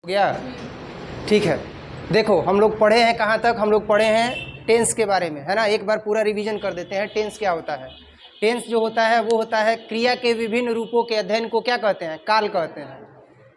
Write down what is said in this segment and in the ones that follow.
हो गया। ठीक है, देखो हम लोग पढ़े हैं कहाँ तक, हम लोग पढ़े हैं टेंस के बारे में, है ना। एक बार पूरा रिवीजन कर देते हैं। टेंस क्या होता है। टेंस जो होता है वो होता है क्रिया के विभिन्न रूपों के अध्ययन को क्या कहते हैं, काल कहते हैं।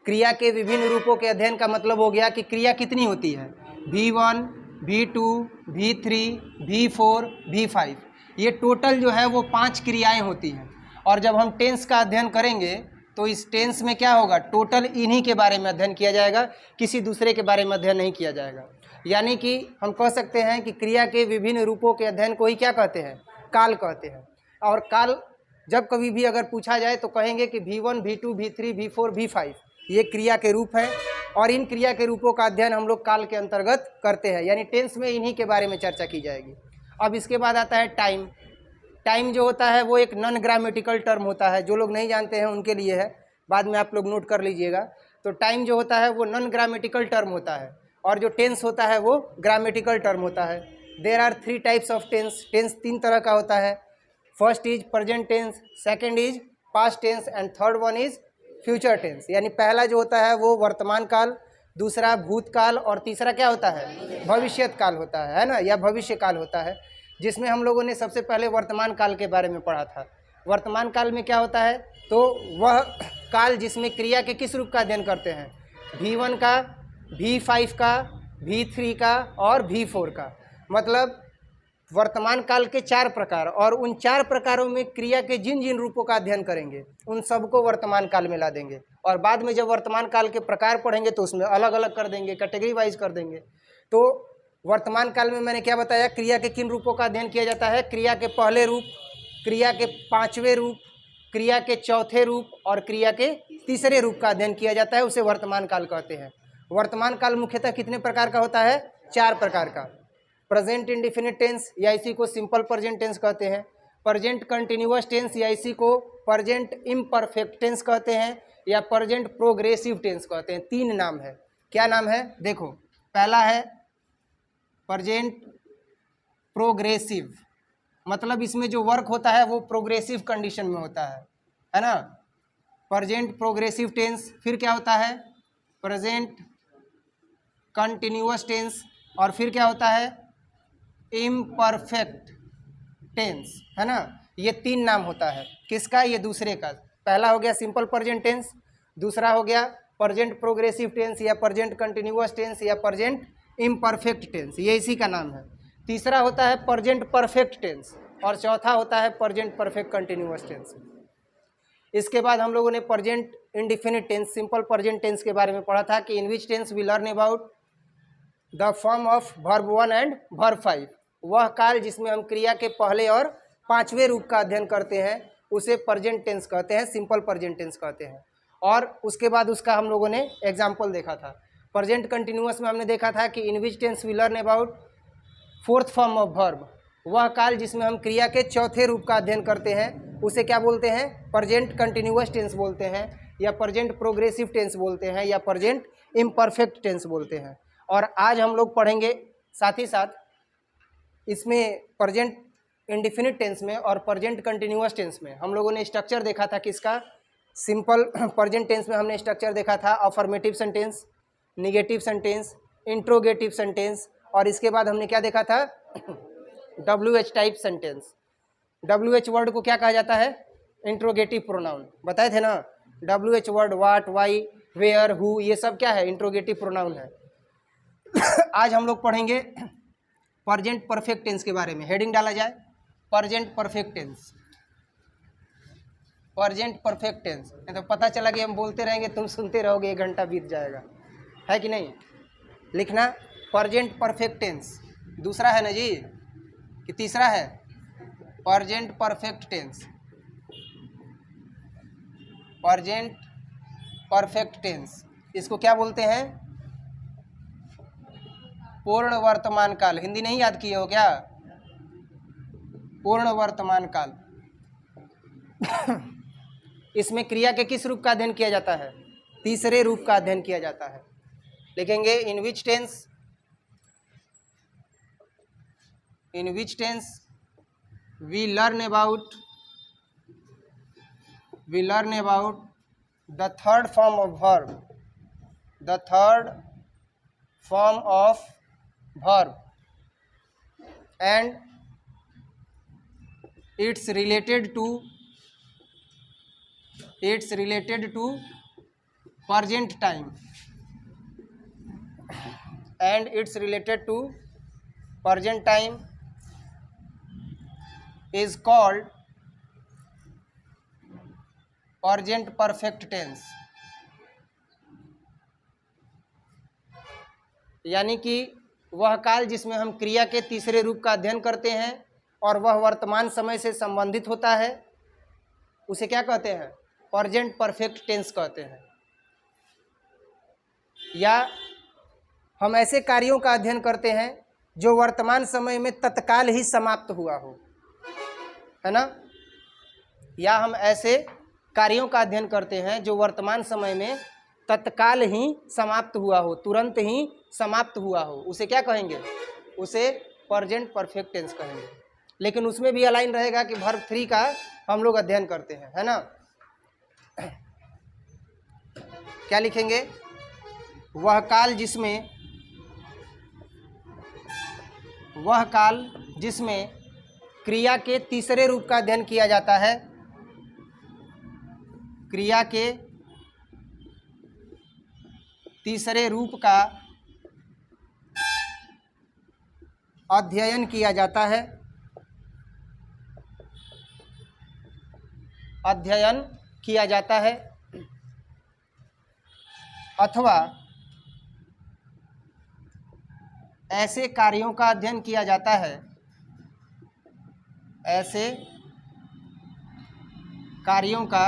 क्रिया के विभिन्न रूपों के अध्ययन का मतलब हो गया कि क्रिया कितनी होती है, V1, V2, V3, V4, V5, ये टोटल जो है वो 5 क्रियाएं होती हैं। और जब हम टेंस का अध्ययन करेंगे तो इस टेंस में क्या होगा, टोटल इन्हीं के बारे में अध्ययन किया जाएगा, किसी दूसरे के बारे में अध्ययन नहीं किया जाएगा। यानी कि हम कह सकते हैं कि क्रिया के विभिन्न रूपों के अध्ययन को ही क्या कहते हैं, काल कहते हैं। और काल जब कभी भी अगर पूछा जाए तो कहेंगे कि V1, V2, V3, V4, V5 ये क्रिया के रूप हैं, और इन क्रिया के रूपों का अध्ययन हम लोग काल के अंतर्गत करते हैं, यानी टेंस में इन्हीं के बारे में चर्चा की जाएगी। अब इसके बाद आता है टाइम। टाइम जो होता है वो एक नॉन ग्रामेटिकल टर्म होता है, जो लोग नहीं जानते हैं उनके लिए है, बाद में आप लोग नोट कर लीजिएगा। तो टाइम जो होता है वो नॉन ग्रामेटिकल टर्म होता है, और जो टेंस होता है वो ग्रामेटिकल टर्म होता है। There are 3 types of tense. Tense 3 तरह का होता है। First is present tense, second is past tense and third one is future tense. यानी पहला जो होता है वो वर्तमान काल, दूसरा भूतकाल, और तीसरा क्या होता है, भविष्यत काल होता है ना, या भविष्य काल होता है। जिसमें हम लोगों ने सबसे पहले वर्तमान काल के बारे में पढ़ा था। वर्तमान काल में क्या होता है, तो वह काल जिसमें क्रिया के किस रूप का अध्ययन करते हैं, V1 का, V5 का, V3 का और V4 का। मतलब वर्तमान काल के 4 प्रकार, और उन 4 प्रकारों में क्रिया के जिन जिन रूपों का अध्ययन करेंगे उन सबको वर्तमान काल में ला देंगे। और बाद में जब वर्तमान काल के प्रकार पढ़ेंगे तो उसमें अलग अलग कर देंगे, कैटेगरी वाइज कर देंगे। तो वर्तमान काल में मैंने क्या बताया, क्रिया के किन रूपों का अध्ययन किया जाता है, क्रिया के पहले रूप, क्रिया के 5वें रूप, क्रिया के 4थे रूप और क्रिया के 3रे रूप का अध्ययन किया जाता है, उसे वर्तमान काल कहते हैं। वर्तमान काल मुख्यतः कितने प्रकार का होता है, 4 प्रकार का। प्रेजेंट इंडिफिनिट टेंस या इसी को सिंपल प्रेजेंट टेंस कहते हैं। प्रेजेंट कंटिन्यूअस टेंस या इसी को प्रेजेंट इम्परफेक्ट टेंस कहते हैं, या प्रेजेंट प्रोग्रेसिव टेंस कहते हैं। 3 नाम है। क्या नाम है, देखो, पहला है प्रेजेंट प्रोग्रेसिव, मतलब इसमें जो वर्क होता है वो प्रोग्रेसिव कंडीशन में होता है ना, प्रेजेंट प्रोग्रेसिव टेंस। फिर क्या होता है, प्रेजेंट कंटिन्यूअस टेंस, और फिर क्या होता है, इम्परफेक्ट टेंस, है ना। ये 3 नाम होता है किसका, ये दूसरे का। पहला हो गया सिंपल प्रेजेंट टेंस, दूसरा हो गया प्रेजेंट प्रोग्रेसिव टेंस या प्रेजेंट कंटिन्यूअस टेंस या प्रेजेंट इम्परफेक्ट टेंस, ये इसी का नाम है। तीसरा होता है प्रेजेंट परफेक्ट टेंस, और चौथा होता है प्रेजेंट परफेक्ट कंटिन्यूअस टेंस। इसके बाद हम लोगों ने present indefinite tense, simple present tense के बारे में पढ़ा था कि in which tense we learn about the form of verb 1 and verb 5। वह काल जिसमें हम क्रिया के पहले और 5वें रूप का अध्ययन करते हैं उसे प्रेजेंट टेंस कहते हैं, सिंपल प्रेजेंट टेंस कहते हैं। और उसके बाद उसका हम लोगों ने एग्जाम्पल देखा था। प्रेजेंट कंटिन्यूअस में हमने देखा था कि in which tense we learn about 4th form of verb. वह काल जिसमें हम क्रिया के 4थे रूप का अध्ययन करते हैं उसे क्या बोलते हैं, प्रेजेंट कंटिन्यूअस टेंस बोलते हैं, या प्रेजेंट प्रोग्रेसिव टेंस बोलते हैं, या प्रेजेंट इम्परफेक्ट टेंस बोलते हैं। और आज हम लोग पढ़ेंगे साथ ही साथ इसमें प्रेजेंट इंडिफिनिट टेंस में और प्रेजेंट कंटिन्यूअस टेंस में हम लोगों ने स्ट्रक्चर देखा था किसका, सिंपल प्रेजेंट टेंस में हमने स्ट्रक्चर देखा था affirmative sentence, negative sentence, interrogative sentence, और इसके बाद हमने क्या देखा था, WH type sentence. WH word को क्या कहा जाता है, इंट्रोगेटिव प्रोनाउन, बताए थे ना। WH word what, why, where, who, ये सब क्या है, इंट्रोगेटिव प्रोनाउन है। आज हम लोग पढ़ेंगे प्रेजेंट परफेक्ट टेंस के बारे में। हेडिंग डाला जाए, present perfect tense. Present perfect tense, नहीं तो पता चला कि हम बोलते रहेंगे, तुम सुनते रहोगे, 1 घंटा बीत जाएगा, है कि नहीं। लिखना प्रेजेंट परफेक्ट टेंस, दूसरा है ना जी कि तीसरा है, present perfect tense, present perfect tense. इसको क्या बोलते हैं, पूर्ण वर्तमान काल। हिंदी नहीं याद किए हो क्या, पूर्ण वर्तमान काल। इसमें क्रिया के किस रूप का अध्ययन किया जाता है, 3रे रूप का अध्ययन किया जाता है। लिखेंगे in which tense we learn about the 3rd form of verb, the third form of verb and it's related to present time and it's related to present time is called present perfect tense। यानी कि वह काल जिसमें हम क्रिया के तीसरे रूप का अध्ययन करते हैं और वह वर्तमान समय से संबंधित होता है, उसे क्या कहते हैं? प्रेजेंट परफेक्ट टेंस कहते हैं। या हम ऐसे कार्यों का अध्ययन करते हैं जो वर्तमान समय में तत्काल ही समाप्त हुआ हो, है ना। या हम ऐसे कार्यों का अध्ययन करते हैं जो वर्तमान समय में तत्काल ही समाप्त हुआ हो, तुरंत ही समाप्त हुआ हो, उसे क्या कहेंगे? उसे प्रेजेंट परफेक्ट टेंस कहेंगे। लेकिन उसमें भी अलाइन रहेगा कि वर्ब 3 का हम लोग अध्ययन करते हैं, है ना। क्या लिखेंगे? वह काल जिसमें क्रिया के तीसरे रूप का अध्ययन किया जाता है, क्रिया के तीसरे रूप का अध्ययन किया जाता है, अथवा ऐसे कार्यों का अध्ययन किया जाता है, ऐसे कार्यों का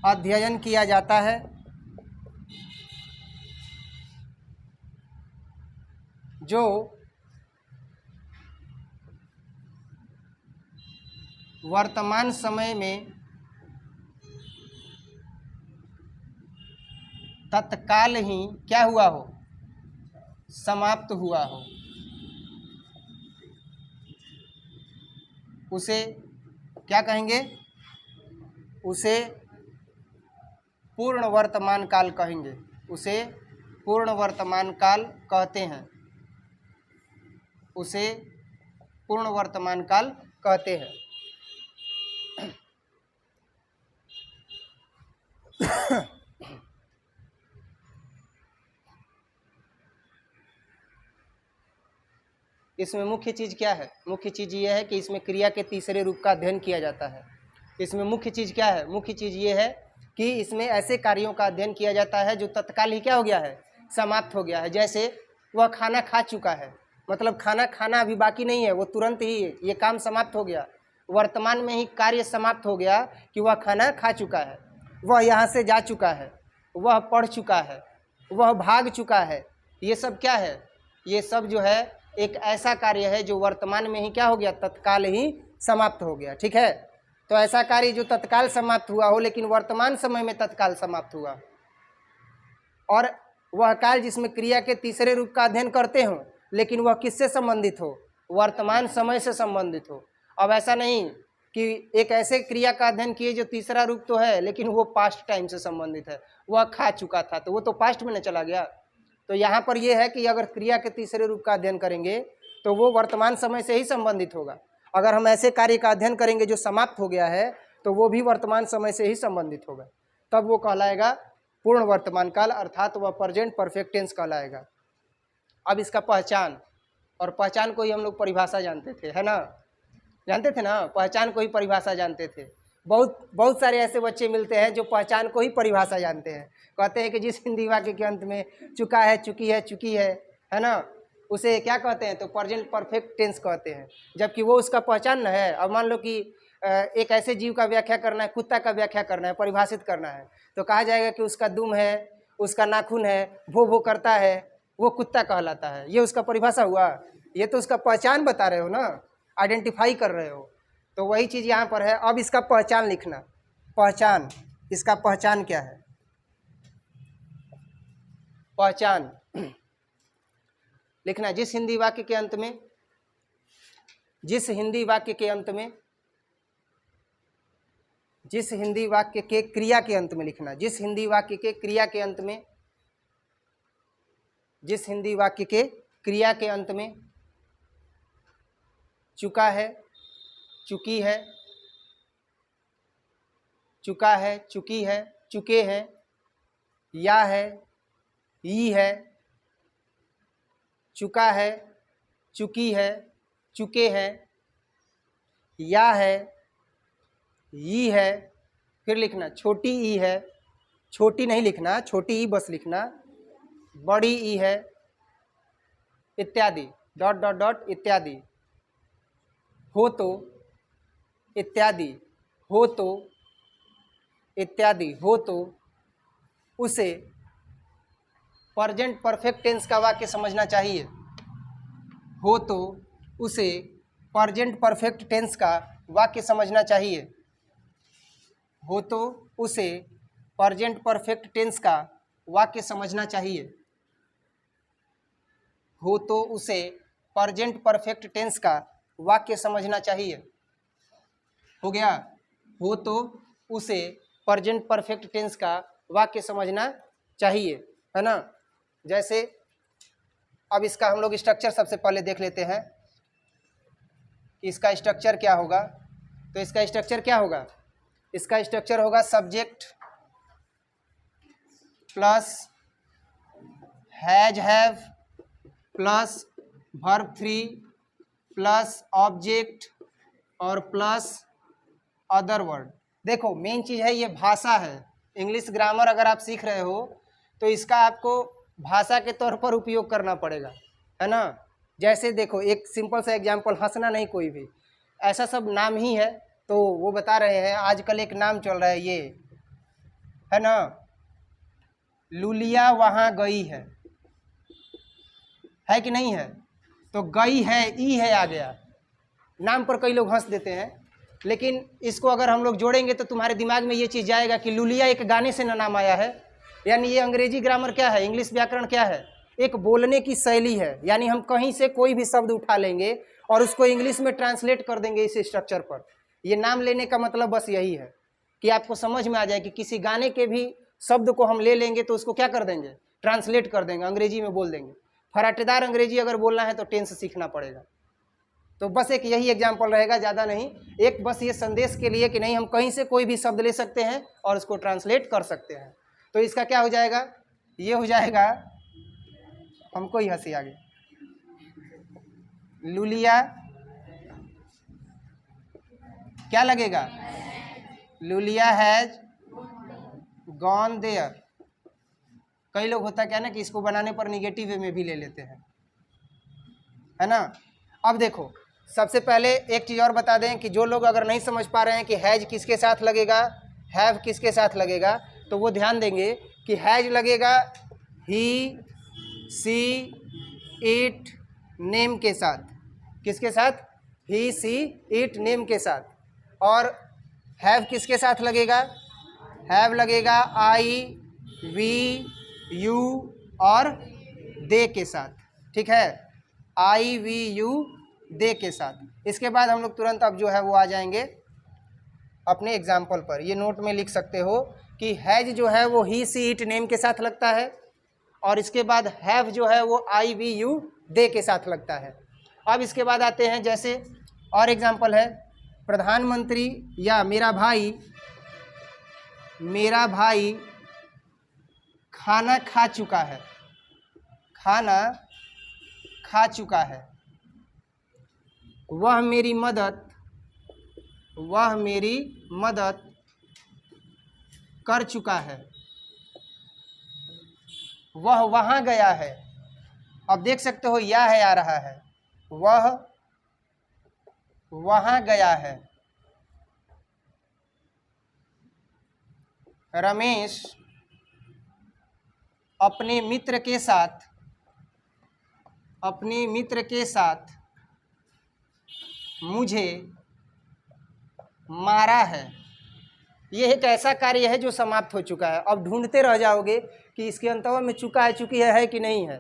अध्ययन किया जाता है जो वर्तमान समय में तत्काल ही क्या हुआ हो? समाप्त हुआ हो। उसे क्या कहेंगे? उसे पूर्ण वर्तमान काल कहेंगे। उसे पूर्ण वर्तमान काल कहते हैं। उसे पूर्ण वर्तमान काल कहते हैं। इसमें मुख्य चीज़ क्या है? मुख्य चीज़ ये है कि इसमें क्रिया के तीसरे रूप का अध्ययन किया जाता है। इसमें मुख्य चीज़ क्या है? मुख्य चीज़ ये है कि इसमें ऐसे कार्यों का अध्ययन किया जाता है जो तत्काल ही क्या हो गया है? समाप्त हो गया है। जैसे वह खाना खा चुका है, मतलब खाना खाना अभी बाकी नहीं है, वो तुरंत ही ये काम समाप्त हो गया, वर्तमान में ही कार्य समाप्त हो गया कि वह खाना खा चुका है, वह यहाँ से जा चुका है, वह पढ़ चुका है, वह भाग चुका है। ये सब क्या है? ये सब जो है एक ऐसा कार्य है जो वर्तमान में ही क्या हो गया? तत्काल ही समाप्त हो गया। ठीक है। तो ऐसा कार्य जो तत्काल समाप्त हुआ हो लेकिन वर्तमान समय में तत्काल समाप्त हुआ, और वह काल जिसमें क्रिया के तीसरे रूप का अध्ययन करते हो लेकिन वह किससे संबंधित हो? वर्तमान समय से संबंधित हो। अब ऐसा नहीं कि एक ऐसे क्रिया का अध्ययन किए जो तीसरा रूप तो है लेकिन वो पास्ट टाइम से संबंधित है, वह खा चुका था तो वो तो पास्ट में न चला गया। तो यहाँ पर यह है कि अगर क्रिया के तीसरे रूप का अध्ययन करेंगे तो वो वर्तमान समय से ही संबंधित होगा। अगर हम ऐसे कार्य का अध्ययन करेंगे जो समाप्त हो गया है तो वो भी वर्तमान समय से ही संबंधित होगा, तब वो कहलाएगा पूर्ण वर्तमान काल, अर्थात वह प्रेजेंट परफेक्ट टेंस कहलाएगा। अब इसका पहचान, और पहचान को ही हम लोग परिभाषा जानते थे, है ना। जानते थे ना, पहचान को ही परिभाषा जानते थे। बहुत सारे ऐसे बच्चे मिलते हैं जो पहचान को ही परिभाषा जानते हैं। कहते हैं कि जिस हिंदी वाक्य के अंत में चुका है, चुकी है ना, उसे क्या कहते हैं? तो प्रेजेंट परफेक्ट टेंस कहते हैं, जबकि वो उसका पहचान न है। अब मान लो कि एक ऐसे जीव का व्याख्या करना है, कुत्ता का व्याख्या करना है, परिभाषित करना है, तो कहा जाएगा कि उसका दुम है, उसका नाखून है, भो भो करता है, वो कुत्ता कहलाता है। ये उसका परिभाषा हुआ? ये तो उसका पहचान बता रहे हो ना, आइडेंटिफाई कर रहे हो। तो वही चीज़ यहाँ पर है। अब इसका पहचान लिखना। पहचान, इसका पहचान क्या है? पहचान लिखना। जिस हिंदी वाक्य के अंत में जिस हिंदी वाक्य के क्रिया के अंत में लिखना, जिस हिंदी वाक्य के क्रिया के अंत में, जिस हिंदी वाक्य के क्रिया के अंत में चुका है, चुकी है, चुका है, चुकी है, चुके हैं, या है, ई है, चुका है, चुकी है, चुके हैं, या है, ई है, फिर लिखना छोटी ई है, छोटी नहीं लिखना, छोटी ई बस लिखना, बड़ी ई है, इत्यादि, डॉट डॉट डॉट इत्यादि, हो तो, इत्यादि, हो तो, इत्यादि, हो तो, उसे प्रेजेंट परफेक्ट टेंस का वाक्य समझना चाहिए। हो तो उसे प्रेजेंट परफेक्ट टेंस का वाक्य समझना चाहिए। हो तो उसे प्रेजेंट परफेक्ट टेंस का वाक्य समझना चाहिए। हो तो उसे प्रेजेंट परफेक्ट टेंस का वाक्य समझना चाहिए। हो गया? हो तो उसे प्रेजेंट परफेक्ट टेंस का वाक्य समझना चाहिए, है ना। जैसे अब इसका हम लोग स्ट्रक्चर सबसे पहले देख लेते हैं, इसका स्ट्रक्चर क्या होगा। तो इसका स्ट्रक्चर क्या होगा? इसका स्ट्रक्चर होगा subject plus has have plus verb 3 plus object और प्लस अदर वर्ड। देखो मेन चीज़ है ये भाषा है। इंग्लिश ग्रामर अगर आप सीख रहे हो तो इसका आपको भाषा के तौर पर उपयोग करना पड़ेगा, है ना। जैसे देखो एक सिंपल सा एग्जांपल, हंसना नहीं कोई भी, ऐसा सब नाम ही है। तो वो बता रहे हैं आजकल एक नाम चल रहा है ये, है ना, लुलिया वहाँ गई है कि नहीं है? तो गई है, ई है आ गया, नाम पर कई लोग हंस देते हैं, लेकिन इसको अगर हम लोग जोड़ेंगे तो तुम्हारे दिमाग में ये चीज़ जाएगा कि लुलिया एक गाने से न नाम आया है। यानी ये अंग्रेजी ग्रामर क्या है, इंग्लिश व्याकरण क्या है? एक बोलने की शैली है। यानी हम कहीं से कोई भी शब्द उठा लेंगे और उसको इंग्लिश में ट्रांसलेट कर देंगे इस स्ट्रक्चर पर। ये नाम लेने का मतलब बस यही है कि आपको समझ में आ जाए कि किसी गाने के भी शब्द को हम ले लेंगे तो उसको क्या कर देंगे, ट्रांसलेट कर देंगे, अंग्रेजी में बोल देंगे। फराटेदार अंग्रेजी अगर बोलना है तो टेंस सीखना पड़ेगा। तो बस एक यही एग्जाम्पल रहेगा, ज़्यादा नहीं। एक बस ये संदेश के लिए कि नहीं, हम कहीं से कोई भी शब्द ले सकते हैं और उसको ट्रांसलेट कर सकते हैं। तो इसका क्या हो जाएगा? ये हो जाएगा, हमको ही हंसी आ गई, लुलिया क्या लगेगा? लुलिया हैज गॉन देयर। कई लोग होता क्या ना कि इसको बनाने पर निगेटिव वे में भी ले लेते हैं, है ना। अब देखो सबसे पहले एक चीज़ और बता दें कि जो लोग अगर नहीं समझ पा रहे हैं कि हैज किसके साथ लगेगा, हैव किसके साथ लगेगा, तो वो ध्यान देंगे कि हैज लगेगा ही, सी, इट, नेम के साथ। किसके साथ? ही, सी, इट, नेम के साथ। और हैव किसके साथ लगेगा? हैव लगेगा आई, वी, यू और दे के साथ। ठीक है, आई, वी, यू, दे के साथ। इसके बाद हम लोग तुरंत अब जो है वो आ जाएंगे अपने एग्जाम्पल पर। ये नोट में लिख सकते हो कि हैज जो है वो ही, सी, इट, नेम के साथ लगता है, और इसके बाद हैव जो है वो आई, वी, यू, दे के साथ लगता है। अब इसके बाद आते हैं, जैसे और एग्जाम्पल है, प्रधानमंत्री या मेरा भाई खाना खा चुका है, खाना खा चुका है। वह मेरी मदद कर चुका है। वह वहाँ गया है। अब देख सकते हो या है आ रहा है, वह वहाँ गया है। रमेश अपने मित्र के साथ मुझे मारा है। यह एक ऐसा कार्य है जो समाप्त हो चुका है। अब ढूंढते रह जाओगे कि इसके अंतवा में चुका है, चुकी है कि नहीं है,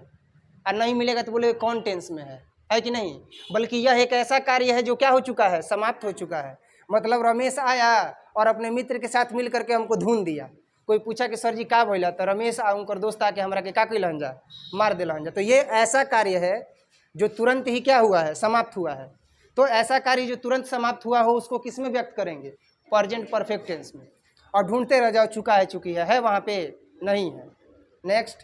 और नहीं मिलेगा तो बोले कौन टेंस में है कि नहीं। बल्कि यह एक ऐसा कार्य है जो क्या हो चुका है, समाप्त हो चुका है। मतलब रमेश आया और अपने मित्र के साथ मिल करके हमको धून दिया। कोई पूछा कि सर जी का भइला, तो रमेश आ उनकर दोस्त आके हमरा के का कइलन जा, मार दिलन जा। तो ये ऐसा कार्य है जो तुरंत ही क्या हुआ है, समाप्त हुआ है। तो ऐसा कार्य जो तुरंत समाप्त हुआ हो उसको किस में व्यक्त करेंगे, प्रेजेंट परफेक्ट टेंस में। और ढूंढते रह जाओ, चुका है चुकी है वहाँ पे नहीं है। नेक्स्ट,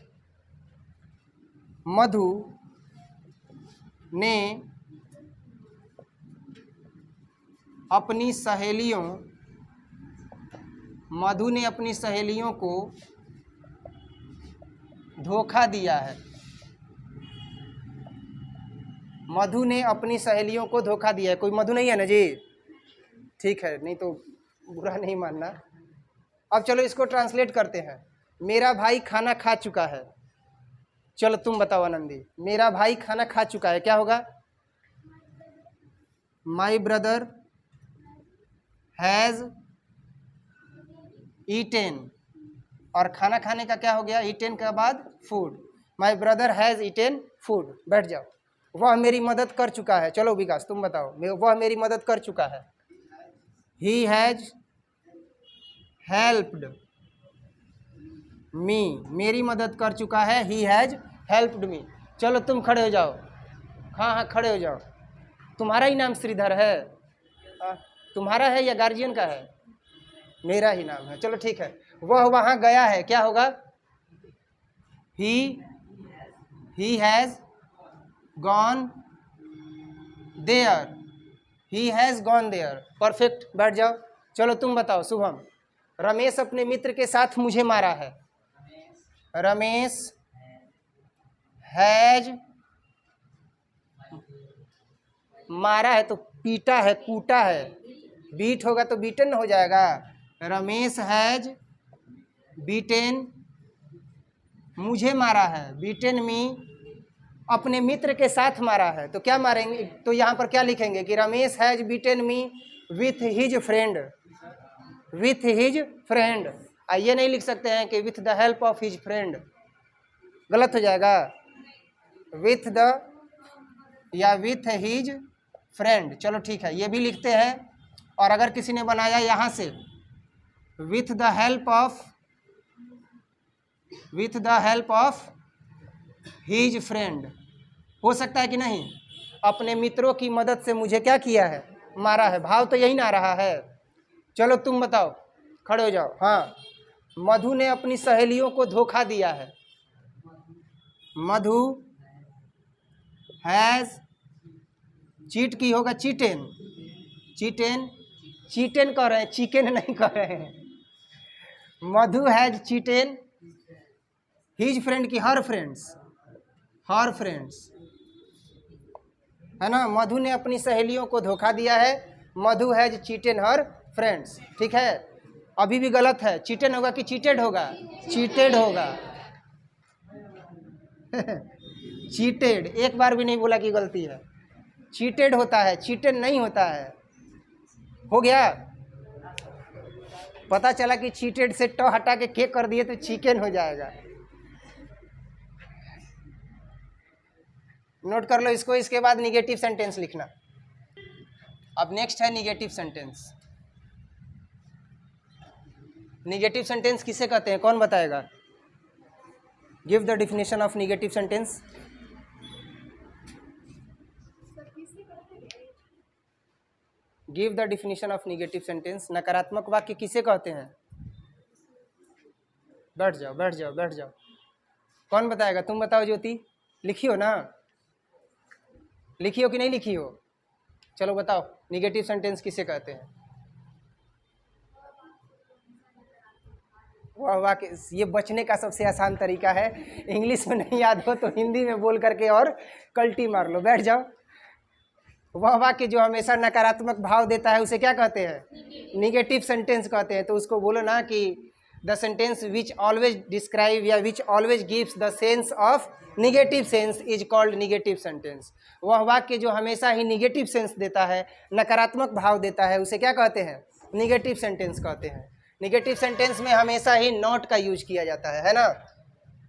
मधु ने अपनी सहेलियों को धोखा दिया है। मधु ने अपनी सहेलियों को धोखा दिया है। कोई मधु नहीं है ना जी? ठीक है, नहीं तो बुरा नहीं मानना। अब चलो इसको ट्रांसलेट करते हैं। मेरा भाई खाना खा चुका है। चलो तुम बताओ आनंदी, मेरा भाई खाना खा चुका है क्या होगा? माई ब्रदर हैज़ ईटेन, और खाना खाने का क्या हो गया, ईटेन के बाद food. My brother has eaten food. बैठ जाओ। वह मेरी मदद कर चुका है। चलो विकास तुम बताओ, वह मेरी मदद कर चुका है। ही हैज़ हेल्प्ड मी, मेरी मदद कर चुका है। He has helped me. चलो तुम खड़े हो जाओ। हाँ हाँ खड़े हो जाओ। तुम्हारा ही नाम श्रीधर है? तुम्हारा है या गार्जियन का है? मेरा ही नाम है। चलो ठीक है। वह वहाँ गया है, क्या होगा? He has gone there. He has gone there. Perfect, बैठ जाओ। चलो तुम बताओ शुभम, रमेश अपने मित्र के साथ मुझे मारा है। रमेश हैज मारा है तो पीटा है, कूटा है। बीट होगा तो बीटन हो जाएगा। रमेश हैज बीटेन, मुझे मारा है। बीटेन मी, अपने मित्र के साथ मारा है। तो क्या मारेंगे, तो यहाँ पर क्या लिखेंगे कि Ramesh has beaten me with his friend. With his friend. ये नहीं लिख सकते हैं कि with the help of his friend, गलत हो जाएगा। विथ द या विथ हिज फ्रेंड। चलो ठीक है, ये भी लिखते हैं। और अगर किसी ने बनाया यहाँ से with the help of his friend, हो सकता है कि नहीं? अपने मित्रों की मदद से मुझे क्या किया है, मारा है। भाव तो यही ना रहा है। चलो तुम बताओ, खड़े हो जाओ। हाँ, मधु ने अपनी सहेलियों को धोखा दिया है। मधु हैज़ चीट की होगा, चीटेन। चीटेन कह रहे हैं, चिकन नहीं कह रहे हैं। मधु हैज चीटेन हिज फ्रेंड की हर फ्रेंड्स है ना। मधु ने अपनी सहेलियों को धोखा दिया है। मधु हैज चीटेन हर फ्रेंड्स। ठीक है, अभी भी गलत है। चीटेन होगा कि चीटेड होगा? चीटेड होगा। चीटेड, एक बार भी नहीं बोला कि गलती है। चीटेड होता है, चीटेड नहीं होता है। हो गया? पता चला कि चीटेड से ट हटा के के कर दिए तो चिकन हो जाएगा। नोट कर लो इसको। इसके बाद निगेटिव सेंटेंस लिखना। अब नेक्स्ट है निगेटिव सेंटेंस। निगेटिव सेंटेंस किसे कहते हैं, कौन बताएगा? Give the definition of negative sentence. Give the definition of negative sentence. नकारात्मक वाक्य किसे कहते हैं? बैठ जाओ बैठ जाओ बैठ जाओ। कौन बताएगा? तुम बताओ ज्योति। लिखी हो ना? लिखी हो कि नहीं लिखी हो? चलो बताओ, निगेटिव सेंटेंस किसे कहते हैं? वाह वाह, ये बचने का सबसे आसान तरीका है। इंग्लिश में नहीं याद हो तो हिंदी में बोल करके और कल्टी मार लो। बैठ जाओ। वह वाक्य जो हमेशा नकारात्मक भाव देता है उसे क्या कहते हैं? निगेटिव सेंटेंस कहते हैं। तो उसको बोलो ना कि the sentence which always describe या which always gives the sense of negative sense is called negative sentence. वह वाक्य जो हमेशा ही निगेटिव सेंस देता है, नकारात्मक भाव देता है, उसे क्या कहते हैं? निगेटिव सेंटेंस कहते हैं। निगेटिव सेंटेंस में हमेशा ही नॉट का यूज किया जाता है ना।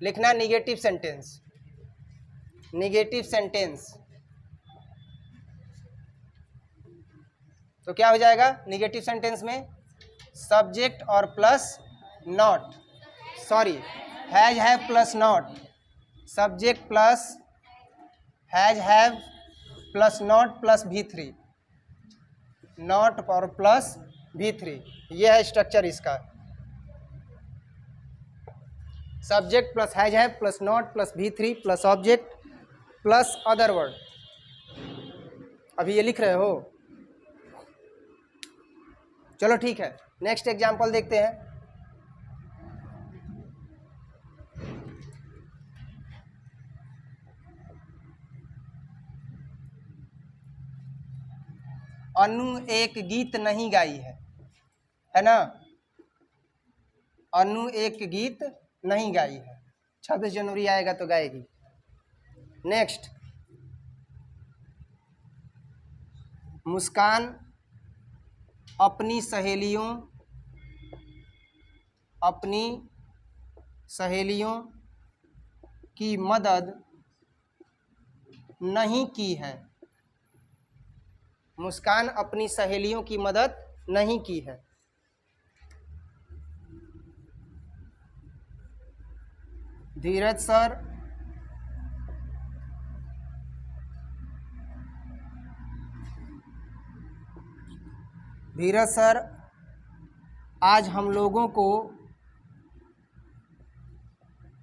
लिखना निगेटिव सेंटेंस। निगेटिव सेंटेंस तो क्या हो जाएगा निगेटिव सेंटेंस में? सब्जेक्ट और plus not, sorry have plus not, subject plus have plus not plus V3, not और प्लस V3, ये है स्ट्रक्चर इसका। Subject plus have plus not plus V3 plus object plus other word. अभी ये लिख रहे हो? चलो ठीक है, नेक्स्ट एग्जांपल देखते हैं। अनु एक गीत नहीं गाई है ना? अनु एक गीत नहीं गाई है। 26 जनवरी आएगा तो गाएगी। नेक्स्ट, मुस्कान अपनी सहेलियों की मदद नहीं की है। मुस्कान अपनी सहेलियों की मदद नहीं की है। धीरज सर आज हम लोगों को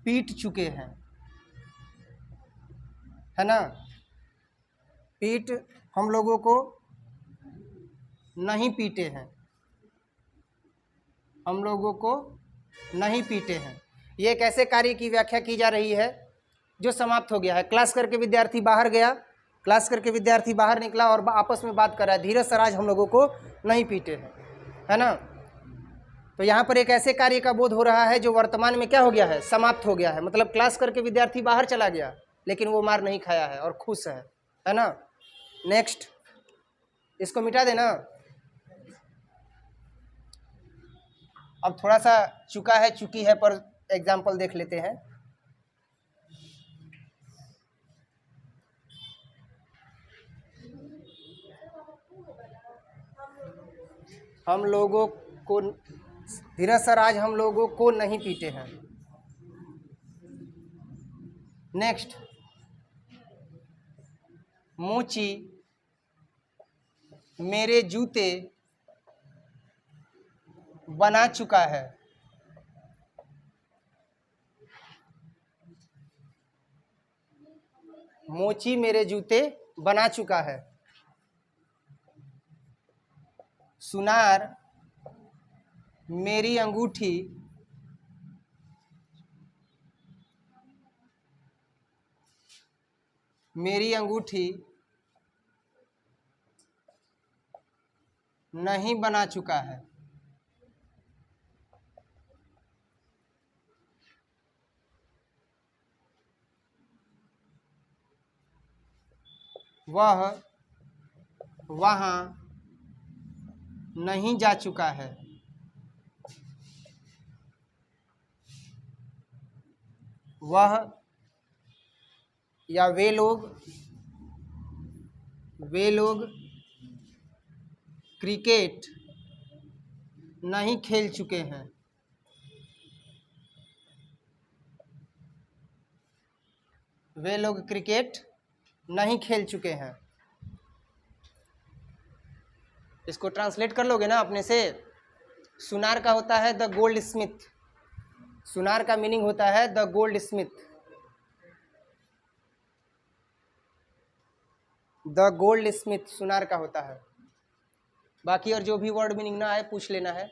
पीट चुके हैं, है ना? पीट हम लोगों को नहीं पीटे हैं, हम लोगों को नहीं पीटे हैं। ये एक ऐसे कार्य की व्याख्या की जा रही है जो समाप्त हो गया है। क्लास करके विद्यार्थी बाहर गया, क्लास करके विद्यार्थी बाहर निकला और आपस में बात कर रहा है, धीरज सर आज हम लोगों को नहीं पीटे हैं, है ना? तो यहाँ पर एक ऐसे कार्य का बोध हो रहा है जो वर्तमान में क्या हो गया है? समाप्त हो गया है। मतलब क्लास करके विद्यार्थी बाहर चला गया लेकिन वो मार नहीं खाया है और खुश है ना? नेक्स्ट, इसको मिटा देना। अब थोड़ा सा चुका है चुकी है पर एग्जाम्पल देख लेते हैं। हम लोगों को, धीरज सर आज हम लोगों को नहीं पीटे हैं। नेक्स्ट, मोची मेरे जूते बना चुका है। मोची मेरे जूते बना चुका है। सुनार मेरी अंगूठी नहीं बना चुका है। वह वहाँ नहीं जा चुका है। वह या वे लोग क्रिकेट नहीं खेल चुके हैं। वे लोग क्रिकेट नहीं खेल चुके हैं। इसको ट्रांसलेट कर लोगे ना अपने से। सुनार का होता है द गोल्ड स्मिथ। सुनार का मीनिंग होता है the gold Smith. The gold Smith सुनार का होता है। बाकी और जो भी वर्ड मीनिंग ना आए पूछ लेना है।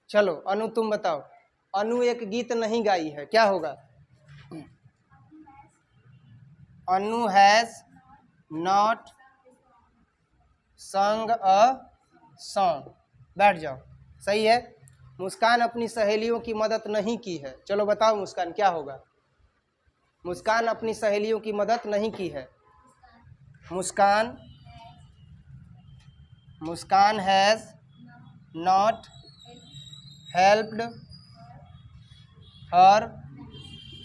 चलो अनु तुम बताओ। अनु एक गीत नहीं गाई है, क्या होगा? अनु हैज नॉट संग अ सॉन्ग। बैठ जाओ, सही है। मुस्कान अपनी सहेलियों की मदद नहीं की है। चलो बताओ मुस्कान क्या होगा? मुस्कान अपनी सहेलियों की मदद नहीं की है। Muskan has not helped her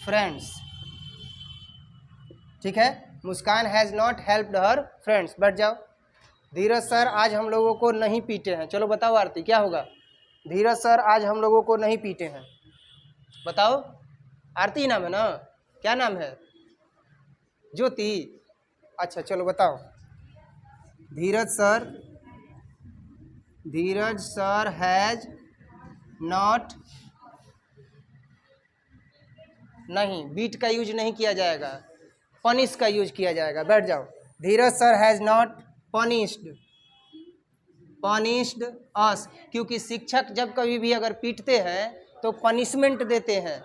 friends. ठीक है, Muskan has not helped her friends. बैठ जाओ। धीरज सर आज हम लोगों को नहीं पीटे हैं। चलो बताओ आरती क्या होगा? धीरज सर आज हम लोगों को नहीं पीटे हैं। बताओ। आरती नाम है ना? क्या नाम है? ज्योति। अच्छा चलो बताओ। धीरज सर हैज नॉट, नहीं बीट का यूज नहीं किया जाएगा, पनिश का यूज किया जाएगा। बैठ जाओ। धीरज सर हैज नॉट पनिश्ड अस, क्योंकि शिक्षक जब कभी भी अगर पीटते हैं तो पनिशमेंट देते हैं।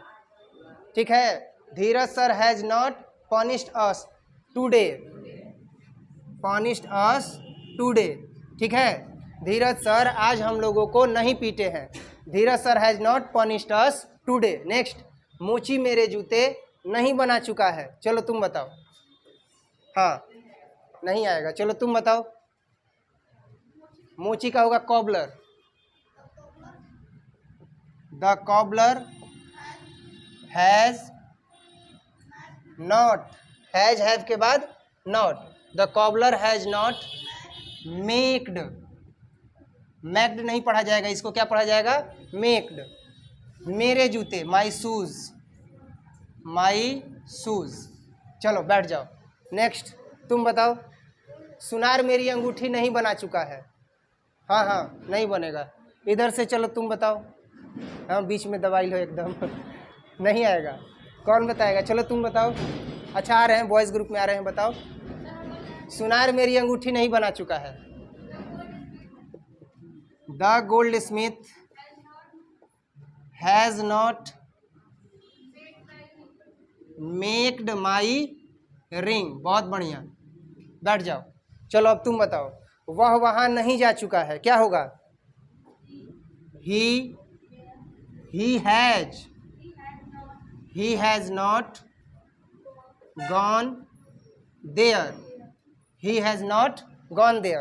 ठीक है, Dheeraj sir has not punished us today. ठीक है, धीरज सर आज हम लोगों को नहीं पीटे हैं। Dheeraj sir has not punished us today. Next, मोची मेरे जूते नहीं बना चुका है। चलो तुम बताओ। हाँ नहीं आएगा, चलो तुम बताओ। मोची का होगा cobbler. The cobbler has not, has have के बाद not, the cobbler has not maked, maked नहीं पढ़ा जाएगा, इसको क्या पढ़ा जाएगा? मेक्ड। मेरे जूते, माई शूज। चलो बैठ जाओ। नेक्स्ट तुम बताओ। सुनार मेरी अंगूठी नहीं बना चुका है। हाँ नहीं बनेगा। इधर से चलो तुम बताओ। हाँ बीच में दबाई लो एकदम नहीं आएगा। कौन बताएगा? चलो तुम बताओ। अच्छा आ रहे हैं, बॉयज़ ग्रुप में आ रहे हैं, बताओ। सुनार मेरी अंगूठी नहीं बना चुका है। The goldsmith has not maked my ring. बहुत बढ़िया, बैठ जाओ। चलो अब तुम बताओ। वह वहाँ नहीं जा चुका है, क्या होगा? He has not gone there.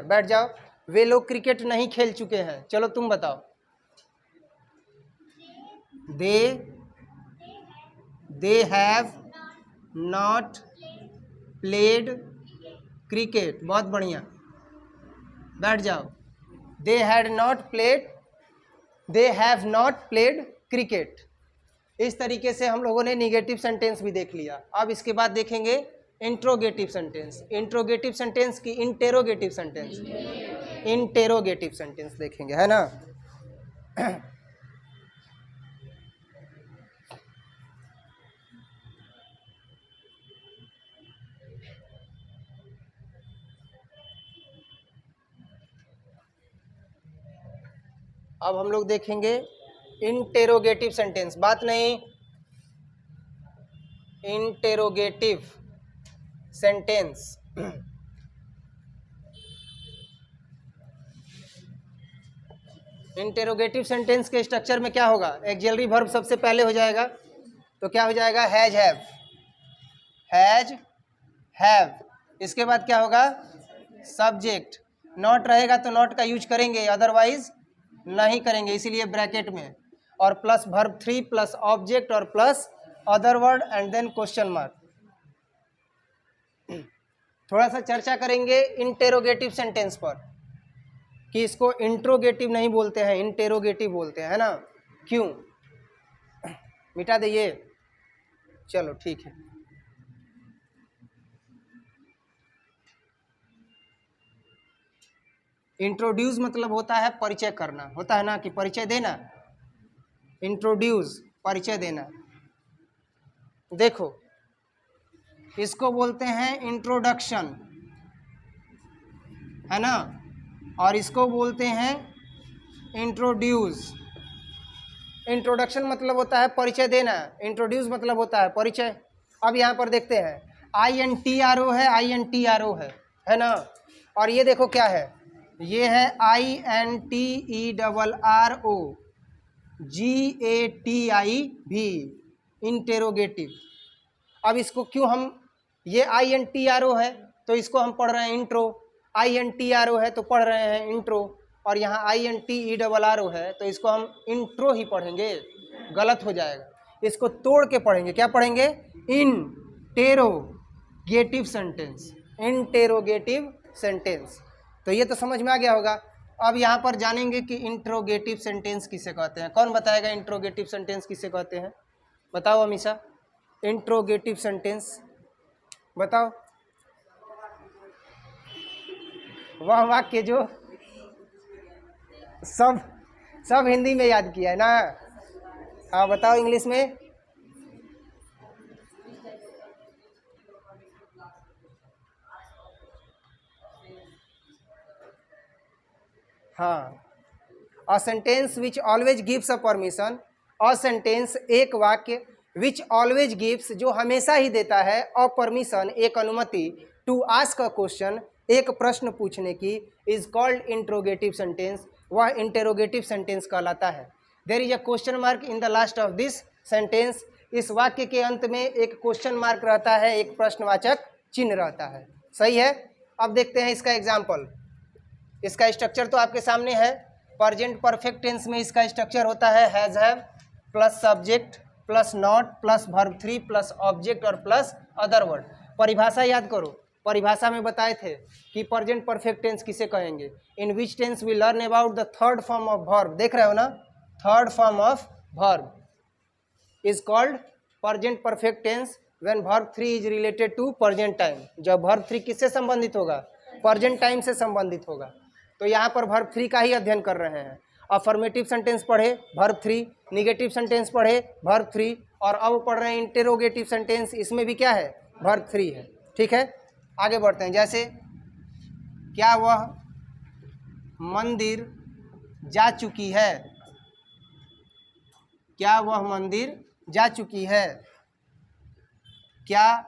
बैठ जाओ। वे लोग क्रिकेट नहीं खेल चुके हैं। चलो तुम बताओ। They have not played cricket. बहुत बढ़िया, बैठ जाओ। They have not played cricket. इस तरीके से हम लोगों ने निगेटिव सेंटेंस भी देख लिया। अब इसके बाद देखेंगे इंट्रोगेटिव सेंटेंस। इंट्रोगेटिव सेंटेंस की इंटेरोगेटिव सेंटेंस देखेंगे, है ना? अब हम लोग देखेंगे इंटेरोगेटिव सेंटेंस। बात नहीं, इंटेरोगेटिव सेंटेंस। इंटेरोगेटिव सेंटेंस के स्ट्रक्चर में क्या होगा? एक्सिलरी वर्ब सबसे पहले हो जाएगा, तो क्या हो जाएगा? Has have. इसके बाद क्या होगा? सब्जेक्ट। नॉट रहेगा तो नॉट का यूज करेंगे, अदरवाइज नहीं करेंगे, इसीलिए ब्रैकेट में। और प्लस वर्ब 3 प्लस ऑब्जेक्ट और plus other word and then question mark. थोड़ा सा चर्चा करेंगे इंटेरोगेटिव सेंटेंस पर, कि इसको इंट्रोगेटिव नहीं बोलते हैं, इंटेरोगेटिव बोलते हैं, है ना? क्यों? मिटा दे ये। चलो ठीक है। इंट्रोड्यूस मतलब होता है परिचय करना, होता है ना, कि परिचय देना। इंट्रोड्यूस, परिचय देना। देखो, इसको बोलते हैं इंट्रोडक्शन, है ना? और इसको बोलते हैं इंट्रोड्यूस। इंट्रोडक्शन मतलब होता है परिचय देना, इंट्रोड्यूस मतलब होता है परिचय। अब यहाँ पर देखते हैं, INTRO है, INTRO है ना? और ये देखो क्या है, ये है INTERRO GATIV, इंटेरोगेटिव। अब इसको क्यों हम, ये INTRO है तो इसको हम पढ़ रहे हैं इंट्रो, INTRO है तो पढ़ रहे हैं इंट्रो, और यहाँ INTERRO है तो इसको हम इंट्रो ही पढ़ेंगे, गलत हो जाएगा। इसको तोड़ के पढ़ेंगे। क्या पढ़ेंगे? Interrogative sentence, interrogative sentence. तो ये तो समझ में आ गया होगा। अब यहाँ पर जानेंगे कि इंट्रोगेटिव सेंटेंस किसे कहते हैं। कौन बताएगा इंट्रोगेटिव सेंटेंस किसे कहते हैं? बताओ अमीषा, इंट्रोगेटिव सेंटेंस बताओ। वह वाक्य जो सब हिंदी में याद किया है ना। हाँ बताओ इंग्लिश में। हाँ, a sentence which always gives a permission. A sentence एक वाक्य विच ऑलवेज गिव्स जो हमेशा ही देता है, अ परमिशन एक अनुमति, टू आस्क अ क्वेश्चन एक प्रश्न पूछने की, इज कॉल्ड इंट्रोगेटिव सेंटेंस वह इंटेरोगेटिव सेंटेंस कहलाता है। There is a question mark in the last of this sentence. इस वाक्य के अंत में एक क्वेश्चन मार्क रहता है, एक प्रश्नवाचक चिन्ह रहता है। सही है। अब देखते हैं इसका एग्जाम्पल। इसका स्ट्रक्चर तो आपके सामने है। प्रेजेंट परफेक्ट टेंस में इसका स्ट्रक्चर होता है has have plus subject plus not plus verb 3 plus object और प्लस अदर वर्ड। परिभाषा याद करो। परिभाषा में बताए थे कि प्रेजेंट परफेक्ट टेंस किसे कहेंगे। In which tense we learn about the third form of verb. देख रहे हो ना, third form of verb is called present perfect tense when verb 3 is related to present time. जब वर्ब 3 किससे संबंधित होगा? प्रेजेंट टाइम से संबंधित होगा। तो यहाँ पर वर्ब 3 का ही अध्ययन कर रहे हैं। अफर्मेटिव सेंटेंस पढ़े वर्ब 3, निगेटिव सेंटेंस पढ़े वर्ब 3, और अब पढ़ रहे हैं इंटेरोगेटिव सेंटेंस। इसमें भी क्या है? वर्ब 3 है। ठीक है, आगे बढ़ते हैं। जैसे क्या वह मंदिर जा चुकी है? क्या वह मंदिर जा चुकी है? क्या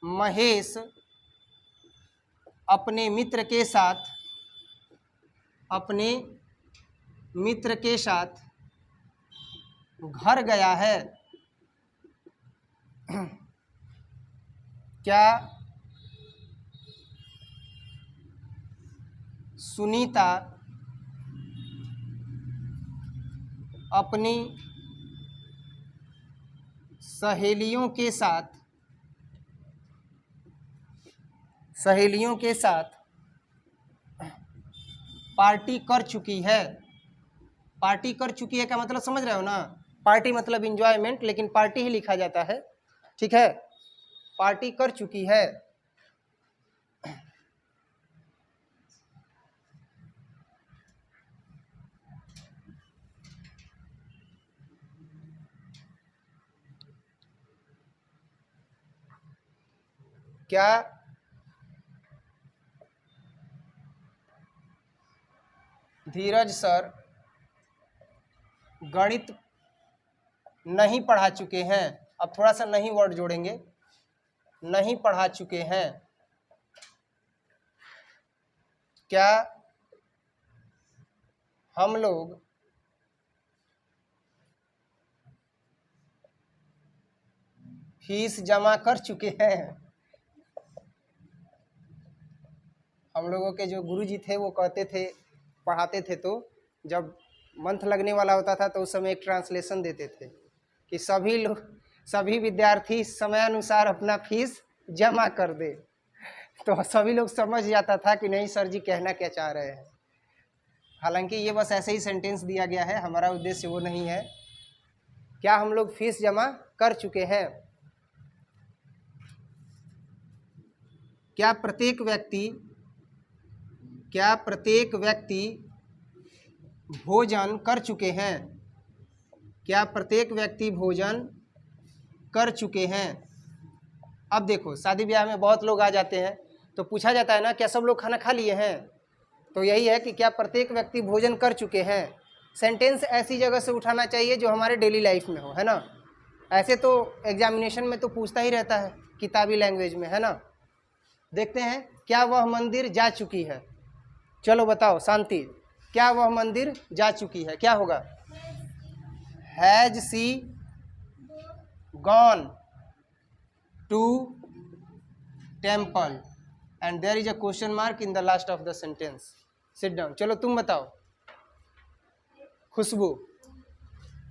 महेश अपने मित्र के साथ घर गया है? क्या सुनीता अपनी सहेलियों के साथ पार्टी कर चुकी है? पार्टी कर चुकी है का मतलब समझ रहे हो ना। पार्टी मतलब इंजॉयमेंट, लेकिन पार्टी ही लिखा जाता है। ठीक है, पार्टी कर चुकी है। क्या धीरज सर गणित नहीं पढ़ा चुके हैं? अब थोड़ा सा नहीं वर्ड जोड़ेंगे, नहीं पढ़ा चुके हैं। क्या हम लोग फीस जमा कर चुके हैं? हम लोगों के जो गुरुजी थे वो कहते थे, पढ़ाते थे, तो जब मंथ लगने वाला होता था तो उस समय एक ट्रांसलेशन देते थे कि सभी विद्यार्थी समयानुसार अपना फीस जमा कर दे। तो सभी लोग समझ जाता था कि नहीं सर जी कहना क्या चाह रहे हैं। हालांकि ये बस ऐसे ही सेंटेंस दिया गया है, हमारा उद्देश्य वो नहीं है। क्या हम लोग फीस जमा कर चुके हैं? क्या प्रत्येक व्यक्ति भोजन कर चुके हैं? क्या प्रत्येक व्यक्ति भोजन कर चुके हैं? अब देखो, शादी ब्याह में बहुत लोग आ जाते हैं तो पूछा जाता है ना, क्या सब लोग खाना खा लिए हैं? तो यही है कि क्या प्रत्येक व्यक्ति भोजन कर चुके हैं। सेंटेंस ऐसी जगह से उठाना चाहिए जो हमारे डेली लाइफ में हो, है ना। ऐसे तो एग्जामिनेशन में तो पूछता ही रहता है किताबी लैंग्वेज में, है ना। देखते हैं, क्या वह मंदिर जा चुकी है? चलो बताओ शांति, क्या वह मंदिर जा चुकी है? क्या होगा? Has she gone to temple and there is a question mark in the last of the sentence. Sit down. चलो तुम बताओ खुशबू,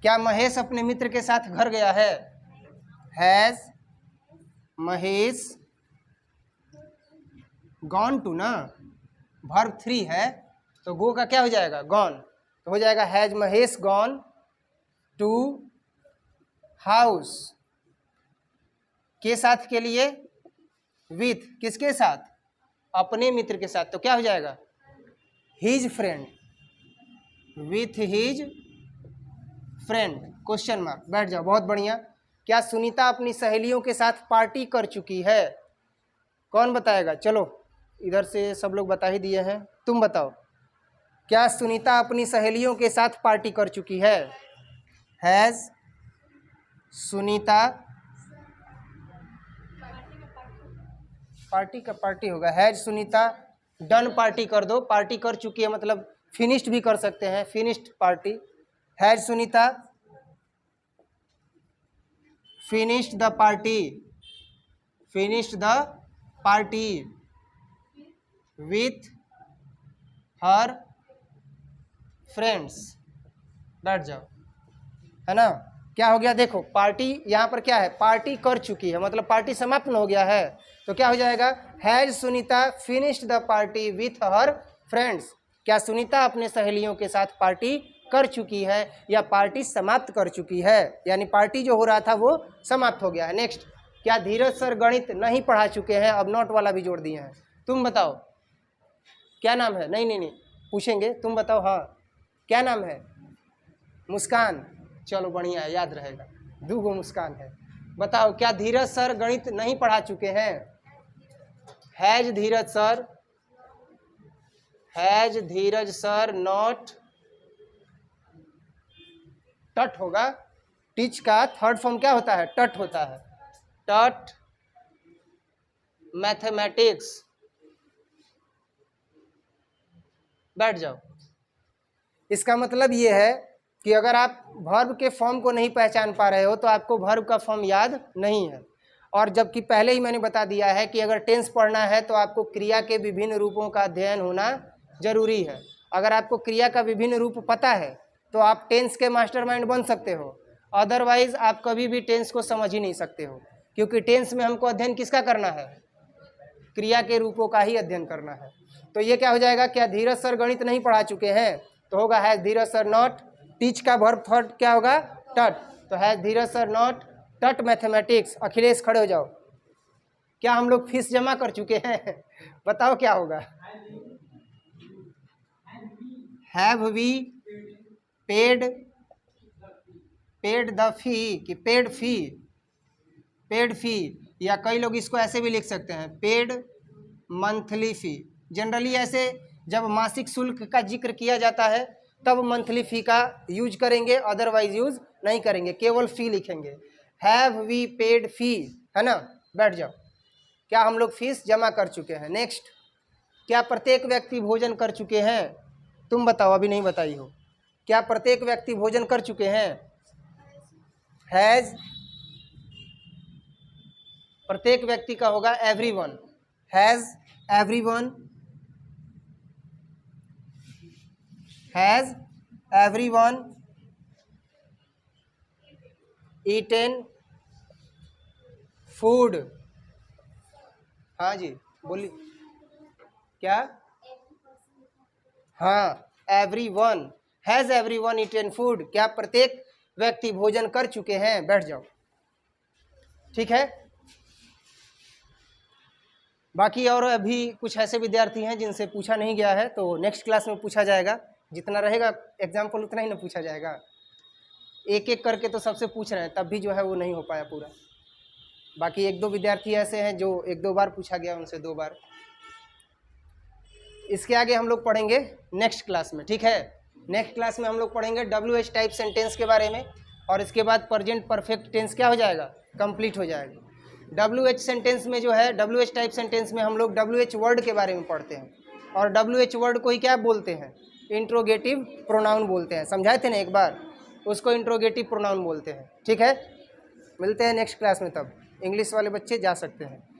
क्या महेश अपने मित्र के साथ घर गया है? हैज महेश गॉन टू ना, वर्ब 3 है तो गो का क्या हो जाएगा? गॉन। तो हो जाएगा has Mahesh gone to house. के साथ के लिए विथ, किसके साथ? अपने मित्र के साथ। तो क्या हो जाएगा? His friend, with his friend question mark. बैठ जाओ, बहुत बढ़िया। क्या सुनीता अपनी सहेलियों के साथ पार्टी कर चुकी है? कौन बताएगा? चलो इधर से सब लोग बता ही दिए हैं, तुम बताओ। क्या सुनीता अपनी सहेलियों के साथ पार्टी कर चुकी है? हैज सुनीता, पार्टी का पार्टी होगा, हैज सुनीता डन पार्टी कर दो, पार्टी कर चुकी है मतलब फिनिश्ड भी कर सकते हैं, finished party. Has Sunita finished the party, finished the party with her friends. बैठ जाओ, है ना। क्या हो गया? देखो पार्टी यहाँ पर क्या है? पार्टी कर चुकी है मतलब पार्टी समाप्त हो गया है। तो क्या हो जाएगा? Has Sunita finished the party with her friends. क्या सुनीता अपने सहेलियों के साथ पार्टी कर चुकी है या पार्टी समाप्त कर चुकी है? यानी पार्टी जो हो रहा था वो समाप्त हो गया है। नेक्स्ट, क्या धीरज सर गणित नहीं पढ़ा चुके हैं? अब नोट वाला भी जोड़ दिए हैं। तुम बताओ क्या नाम है? नहीं नहीं नहीं पूछेंगे, तुम बताओ। हाँ क्या नाम है? मुस्कान। चलो बढ़िया है, याद रहेगा, 2 गो मुस्कान है। बताओ क्या धीरज सर गणित नहीं पढ़ा चुके हैं? हैज धीरज सर नॉट, टट होगा, टीच का थर्ड फॉर्म क्या होता है? टट होता है, टट मैथमेटिक्स। बैठ जाओ। इसका मतलब ये है कि अगर आप वर्ब के फॉर्म को नहीं पहचान पा रहे हो तो आपको वर्ब का फॉर्म याद नहीं है। और जबकि पहले ही मैंने बता दिया है कि अगर टेंस पढ़ना है तो आपको क्रिया के विभिन्न रूपों का अध्ययन होना जरूरी है। अगर आपको क्रिया का विभिन्न रूप पता है तो आप टेंस के मास्टरमाइंड बन सकते हो, अदरवाइज आप कभी भी टेंस को समझ ही नहीं सकते हो, क्योंकि टेंस में हमको अध्ययन किसका करना है? क्रिया के रूपों का ही अध्ययन करना है। तो ये क्या हो जाएगा? क्या धीरज सर गणित नहीं पढ़ा चुके हैं? तो होगा has Dheeraj sir not, teach का वर्ब थर्ड क्या होगा? टट। तो हैज धीरज सर नॉट टट मैथमेटिक्स। अखिलेश खड़े हो जाओ। क्या हम लोग फीस जमा कर चुके हैं? बताओ क्या होगा? Have we paid the fee कि पेड फी, या कई लोग इसको ऐसे भी लिख सकते हैं पेड मंथली फी। जनरली ऐसे जब मासिक शुल्क का जिक्र किया जाता है तब मंथली फी का यूज करेंगे, अदरवाइज यूज नहीं करेंगे, केवल फी लिखेंगे। हैव वी पेड फी, है ना। बैठ जाओ। क्या हम लोग फीस जमा कर चुके हैं? नेक्स्ट, क्या प्रत्येक व्यक्ति भोजन कर चुके हैं? तुम बताओ, अभी नहीं बताई हो। क्या प्रत्येक व्यक्ति भोजन कर चुके हैं? हैज, प्रत्येक व्यक्ति का होगा everyone, has everyone eaten food. हाँ जी बोलिए। क्या? हाँ, everyone, has everyone eaten food. क्या प्रत्येक व्यक्ति भोजन कर चुके हैं? बैठ जाओ। ठीक है। बाकी और अभी कुछ ऐसे विद्यार्थी हैं जिनसे पूछा नहीं गया है, तो नेक्स्ट क्लास में पूछा जाएगा। जितना रहेगा एग्जाम्पल उतना ही ना पूछा जाएगा, एक एक करके तो सबसे पूछ रहे हैं, तब भी जो है वो नहीं हो पाया पूरा। बाकी 1-2 विद्यार्थी ऐसे हैं जो 1-2 बार पूछा गया, उनसे 2 बार। इसके आगे हम लोग पढ़ेंगे नेक्स्ट क्लास में, ठीक है। नेक्स्ट क्लास में हम लोग पढ़ेंगे WH टाइप सेंटेंस के बारे में, और इसके बाद प्रेजेंट परफेक्ट टेंस क्या हो जाएगा? कंप्लीट हो जाएगा। WH सेंटेंस में जो है, WH टाइप सेंटेंस में हम लोग WH वर्ड के बारे में पढ़ते हैं, और WH वर्ड को ही क्या बोलते हैं? इंट्रोगेटिव प्रोनाउन बोलते हैं। समझाए थे ना एक बार, उसको इंट्रोगेटिव प्रोनाउन बोलते हैं, ठीक है। मिलते हैं नेक्स्ट क्लास में, तब इंग्लिश वाले बच्चे जा सकते हैं।